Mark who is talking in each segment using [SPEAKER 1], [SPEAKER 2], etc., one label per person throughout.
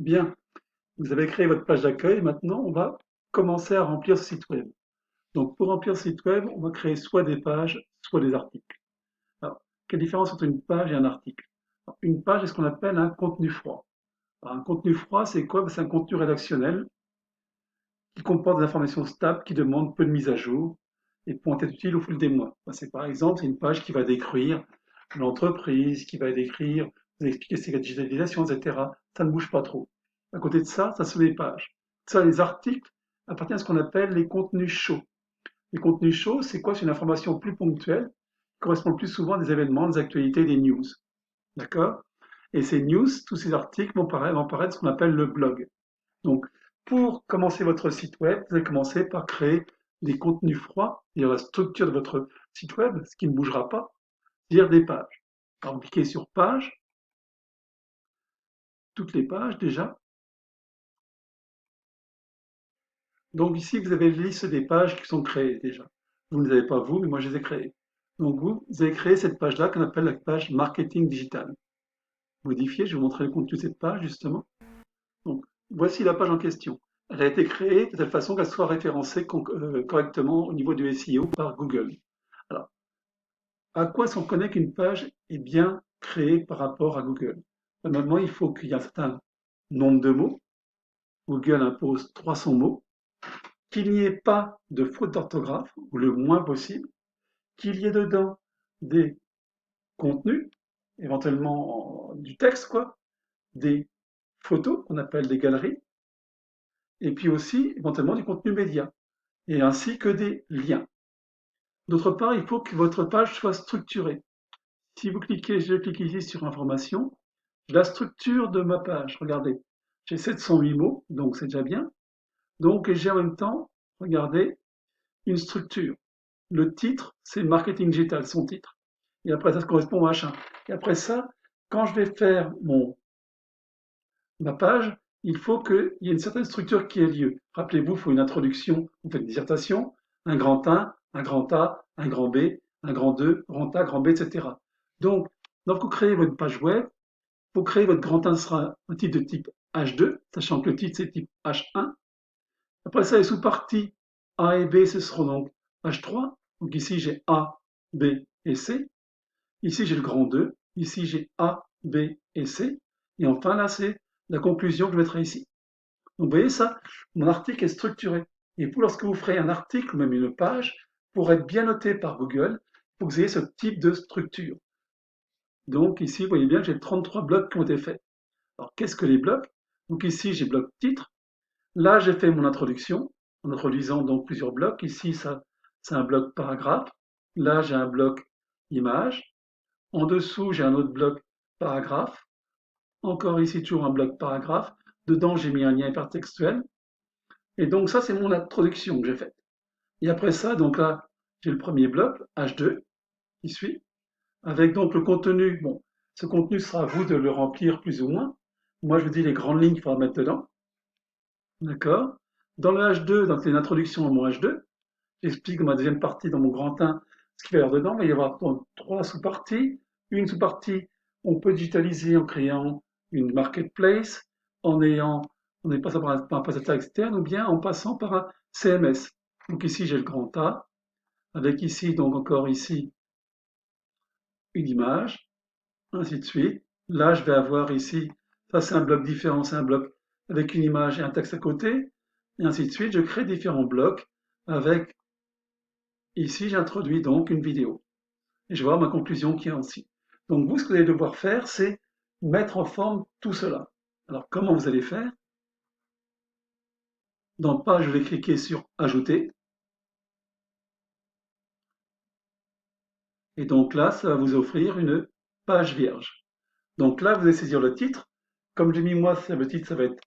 [SPEAKER 1] Bien, vous avez créé votre page d'accueil. Maintenant, on va commencer à remplir ce site web. Donc, pour remplir ce site web, on va créer soit des pages, soit des articles. Alors, quelle différence entre une page et un article? Alors, une page est ce qu'on appelle un contenu froid. Alors, un contenu froid, c'est quoi? C'est un contenu rédactionnel qui comporte des informations stables qui demandent peu de mise à jour et pourront être utiles au fil des mois. C'est par exemple c'est une page qui va décrire l'entreprise, qui va décrire, vous expliquer c'est la digitalisation, etc. Ça ne bouge pas trop. À côté de ça, ça sont les pages. Ça, les articles appartiennent à ce qu'on appelle les contenus chauds. Les contenus chauds, c'est quoi? C'est une information plus ponctuelle, qui correspond plus souvent à des événements, des actualités, des news. D'accord? Et ces news, tous ces articles vont paraître ce qu'on appelle le blog. Donc, pour commencer votre site web, vous allez commencer par créer des contenus froids, c'est-à-dire la structure de votre site web, ce qui ne bougera pas, c'est-à-dire des pages. Alors, vous cliquez sur page, toutes les pages déjà. Donc ici, vous avez la liste des pages qui sont créées déjà. Vous ne les avez pas vous, mais moi je les ai créées. Donc vous avez créé cette page-là qu'on appelle la page marketing digital. Modifier, je vais vous montrer le contenu de cette page justement. Donc voici la page en question. Elle a été créée de telle façon qu'elle soit référencée correctement au niveau du SEO par Google. Alors, à quoi est-ce qu'on connaît qu'une page est bien créée par rapport à Google? Normalement, il faut qu'il y ait un certain nombre de mots. Google impose 300 mots. Qu'il n'y ait pas de faute d'orthographe, ou le moins possible. Qu'il y ait dedans des contenus, éventuellement du texte, quoi, des photos qu'on appelle des galeries, et puis aussi éventuellement du contenu média, et ainsi que des liens. D'autre part, il faut que votre page soit structurée. Si vous cliquez, je clique ici sur information, la structure de ma page, regardez, j'ai 708 mots, donc c'est déjà bien. Donc j'ai en même temps, regardez, une structure. Le titre, c'est marketing digital, son titre. Et après, ça correspond au machin. Et après ça, quand je vais faire ma page, il faut qu'il y ait une certaine structure qui ait lieu. Rappelez-vous, il faut une introduction, vous faites une dissertation, un grand 1, un grand A, un grand B, un grand 2, grand A, grand B, etc. Donc, lorsque vous créez votre page web, pour créer votre grand 1, ce sera un type de type H2, sachant que le titre c'est type H1. Après ça, les sous-parties A et B, ce seront donc H3. Donc ici, j'ai A, B et C. Ici, j'ai le grand 2. Ici, j'ai A, B et C. Et enfin, là, c'est la conclusion que je mettrai ici. Donc, vous voyez ça, mon article est structuré. Et pour lorsque vous ferez un article ou même une page, pour être bien noté par Google, il faut que vous ayez ce type de structure. Donc ici, vous voyez bien que j'ai 33 blocs qui ont été faits. Alors, qu'est-ce que les blocs? Donc ici, j'ai bloc titre. Là, j'ai fait mon introduction en introduisant donc plusieurs blocs. Ici, ça, c'est un bloc paragraphe. Là, j'ai un bloc image. En dessous, j'ai un autre bloc paragraphe. Encore ici, toujours un bloc paragraphe. Dedans, j'ai mis un lien hypertextuel. Et donc, ça, c'est mon introduction que j'ai faite. Et après ça, donc là, j'ai le premier bloc, H2, qui suit, avec donc le contenu. Bon, ce contenu sera à vous de le remplir plus ou moins. Moi, je vous dis les grandes lignes qu'il faudra mettre dedans. D'accord? Dans le H2, donc c'est l'introduction à mon H2, j'explique dans ma deuxième partie, dans mon grand 1, ce qu'il va y avoir dedans. Il va y avoir donc 3 sous-parties. Une sous-partie, on peut digitaliser en créant une marketplace, en est passant par un prestataire externe ou bien en passant par un CMS. Donc ici, j'ai le grand A, avec ici, donc encore ici, une image, ainsi de suite. Là, je vais avoir ici, ça c'est un bloc différent, c'est un bloc avec une image et un texte à côté, et ainsi de suite. Je crée différents blocs avec, ici, j'introduis donc une vidéo. Et je vais voir ma conclusion qui est ainsi. Donc vous, ce que vous allez devoir faire, c'est mettre en forme tout cela. Alors comment vous allez faire? Dans page, je vais cliquer sur ajouter. Et donc là, ça va vous offrir une page vierge. Donc là, vous allez saisir le titre. Comme j'ai mis moi, le titre, ça va être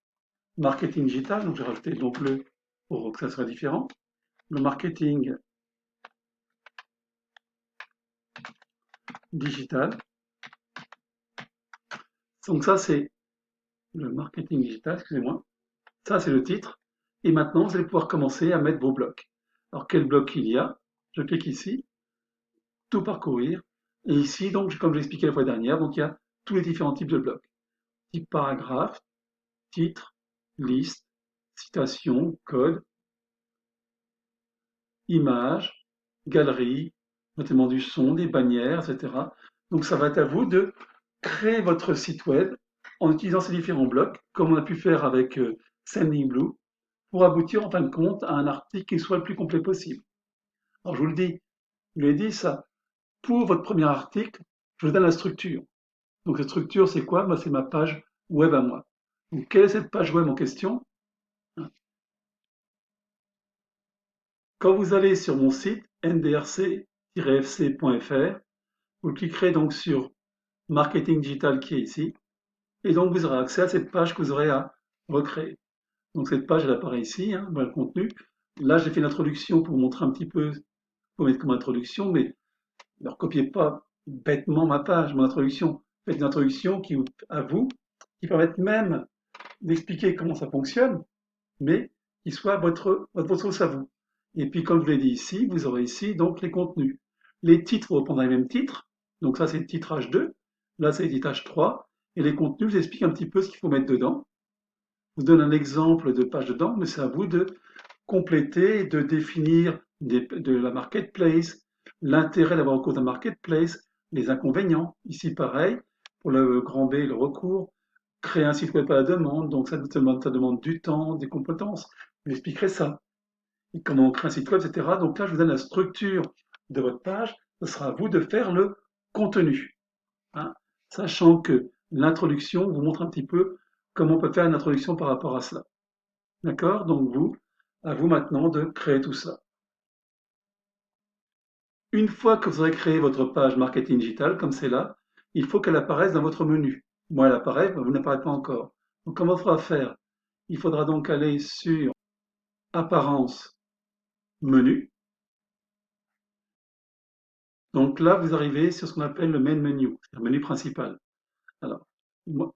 [SPEAKER 1] marketing digital. Donc je vais rajouter donc le pour que ça soit différent. Le marketing digital. Donc ça, c'est le marketing digital, excusez-moi. Ça, c'est le titre. Et maintenant, vous allez pouvoir commencer à mettre vos blocs. Alors, quel bloc il y a? Je clique ici, tout parcourir. Et ici, donc, comme j'ai expliqué la fois dernière, donc il y a tous les différents types de blocs. Type paragraphe, titre, liste, citation, code, image, galerie, notamment du son, des bannières, etc. Donc ça va être à vous de créer votre site web en utilisant ces différents blocs, comme on a pu faire avec Sendinblue, pour aboutir en fin de compte à un article qui soit le plus complet possible. Alors je vous le dis, je vous l'ai dit ça, pour votre premier article, je vous donne la structure. Donc cette structure, c'est quoi? Moi, c'est ma page web à moi. Donc quelle est cette page web en question? Quand vous allez sur mon site ndrc-fc.fr, vous cliquerez donc sur Marketing Digital qui est ici, et donc vous aurez accès à cette page que vous aurez à recréer. Donc cette page, elle apparaît ici, voilà le contenu. Là, j'ai fait une introduction pour vous montrer un petit peu, pour mettre comme introduction, mais ne recopiez pas bêtement ma page, mon introduction. Faites une introduction qui, à vous, qui permette même d'expliquer comment ça fonctionne, mais qui soit votre sauce à vous. Et puis, comme je l'ai dit ici, vous aurez ici donc les contenus. Les titres, vous reprendrez les mêmes titres. Donc ça, c'est le titrage 2. Là, c'est le titrage 3. Et les contenus, je vous explique un petit peu ce qu'il faut mettre dedans. Je vous donne un exemple de page dedans, mais c'est à vous de compléter, de définir de la marketplace, l'intérêt d'avoir recours à un marketplace, les inconvénients. Ici, pareil, pour le grand B, le recours, créer un site web à la demande, donc ça demande du temps, des compétences. Je vous expliquerai ça. Et comment on crée un site web, etc. Donc là, je vous donne la structure de votre page. Ce sera à vous de faire le contenu. Hein, sachant que l'introduction vous montre un petit peu comment on peut faire une introduction par rapport à cela. D'accord? Donc à vous maintenant de créer tout ça. Une fois que vous aurez créé votre page marketing digital, comme c'est là, il faut qu'elle apparaisse dans votre menu. Moi, elle apparaît, mais vous n'apparaît pas encore. Donc, comment il faudra faire? Il faudra donc aller sur Apparence, Menu. Donc là, vous arrivez sur ce qu'on appelle le Main Menu, le menu principal. Alors,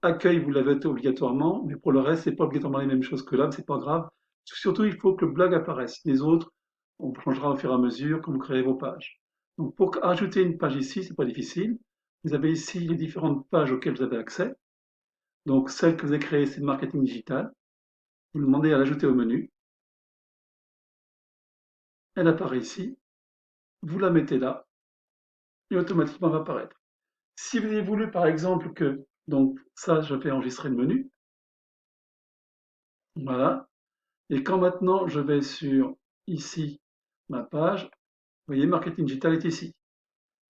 [SPEAKER 1] Accueil, vous l'avez obligatoirement, mais pour le reste, c'est pas obligatoirement les mêmes choses que là, mais c'est pas grave. Surtout, il faut que le blog apparaisse. Les autres, on changera au fur et à mesure quand vous créez vos pages. Donc, pour ajouter une page ici, c'est pas difficile. Vous avez ici les différentes pages auxquelles vous avez accès. Donc, celle que vous avez créée, c'est marketing digital. Vous demandez à l'ajouter au menu. Elle apparaît ici. Vous la mettez là et automatiquement elle va apparaître. Si vous avez voulu, par exemple, donc ça, je fais enregistrer le menu. Voilà. Et quand maintenant je vais sur ici, ma page, vous voyez, marketing digital est ici.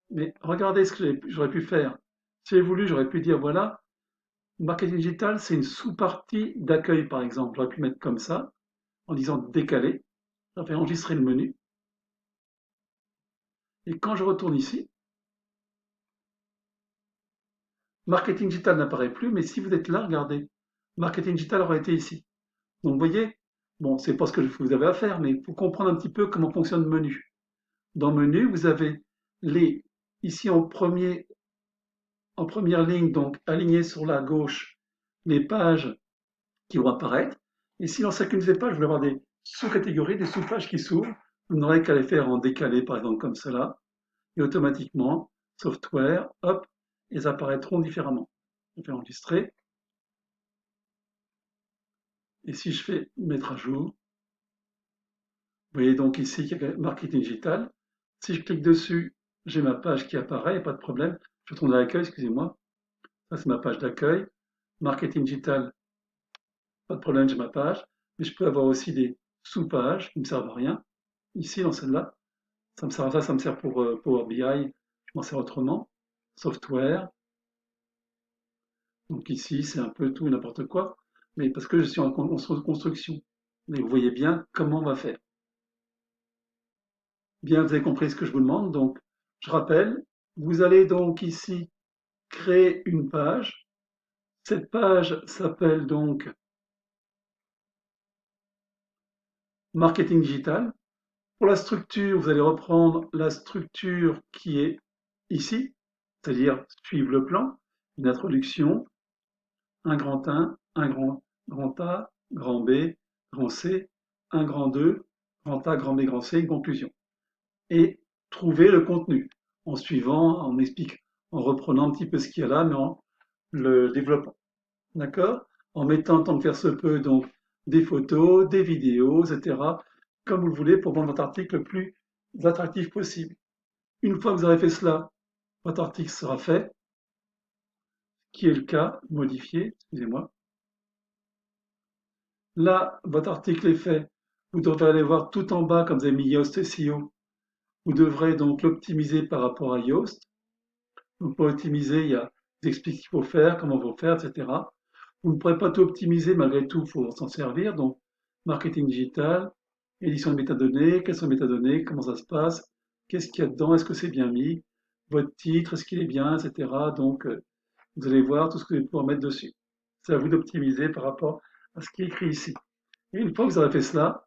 [SPEAKER 1] Mais regardez ce que j'aurais pu faire. Si j'ai voulu, j'aurais pu dire, voilà, marketing digital, c'est une sous-partie d'accueil, par exemple. J'aurais pu mettre comme ça, en disant décaler. Ça fait enregistrer le menu. Et quand je retourne ici, marketing digital n'apparaît plus, mais si vous êtes là, regardez, marketing digital aurait été ici. Donc, vous voyez, bon, c'est pas ce que vous avez à faire, mais il faut comprendre un petit peu comment fonctionne le menu. Dans le menu, vous avez ici en première ligne, donc alignées sur la gauche, les pages qui vont apparaître. Et si dans chacune de ces pages, vous voulez avoir des sous-catégories, des sous-pages qui s'ouvrent, vous n'aurez qu'à les faire en décalé, par exemple, comme cela. Et automatiquement, software, hop, ils apparaîtront différemment. Je vais enregistrer. Et si je fais mettre à jour, vous voyez donc ici qu'il y a marketing digital. Si je clique dessus, j'ai ma page qui apparaît, pas de problème. Je retourne à l'accueil, excusez-moi. Ça, c'est ma page d'accueil. Marketing digital, pas de problème, j'ai ma page. Mais je peux avoir aussi des sous-pages qui ne me servent à rien. Ici, dans celle-là, ça me sert à ça, ça me sert pour Power BI. Je m'en sers autrement. Software. Donc ici, c'est un peu tout et n'importe quoi. Mais parce que je suis en construction. Mais vous voyez bien comment on va faire. Bien, vous avez compris ce que je vous demande. Donc, je rappelle, vous allez donc ici créer une page. Cette page s'appelle donc Marketing Digital. Pour la structure, vous allez reprendre la structure qui est ici, c'est-à-dire suivre le plan, une introduction, un grand 1, grand A, grand B, grand C, un grand 2, grand A, grand B, grand C, une conclusion. Et trouver le contenu en suivant, en expliquant, en reprenant un petit peu ce qu'il y a là, mais en le développant. D'accord? en mettant tant que faire se peut donc des photos, des vidéos, etc. comme vous le voulez pour rendre votre article le plus attractif possible. Une fois que vous aurez fait cela, votre article sera fait, qui est le cas, modifié, excusez-moi. Là, votre article est fait. Vous devrez aller voir tout en bas, comme vous avez mis Yoast SEO. Vous devrez donc l'optimiser par rapport à Yoast. Donc pour optimiser, il y a des explique ce qu'il faut faire, comment il faut faire, etc. Vous ne pourrez pas tout optimiser, malgré tout, il faut s'en servir. Donc, marketing digital, édition de métadonnées, quelles sont les métadonnées, comment ça se passe, qu'est-ce qu'il y a dedans, est-ce que c'est bien mis, votre titre, est-ce qu'il est bien, etc. Donc, vous allez voir tout ce que vous allez pouvoir mettre dessus. C'est à vous d'optimiser par rapport à ce qui est écrit ici. Et une fois que vous aurez fait cela,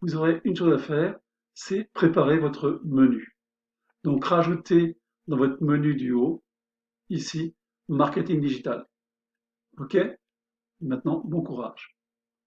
[SPEAKER 1] vous aurez une chose à faire, c'est préparer votre menu. Donc, rajoutez dans votre menu du haut, ici, marketing digital. OK? Maintenant, bon courage.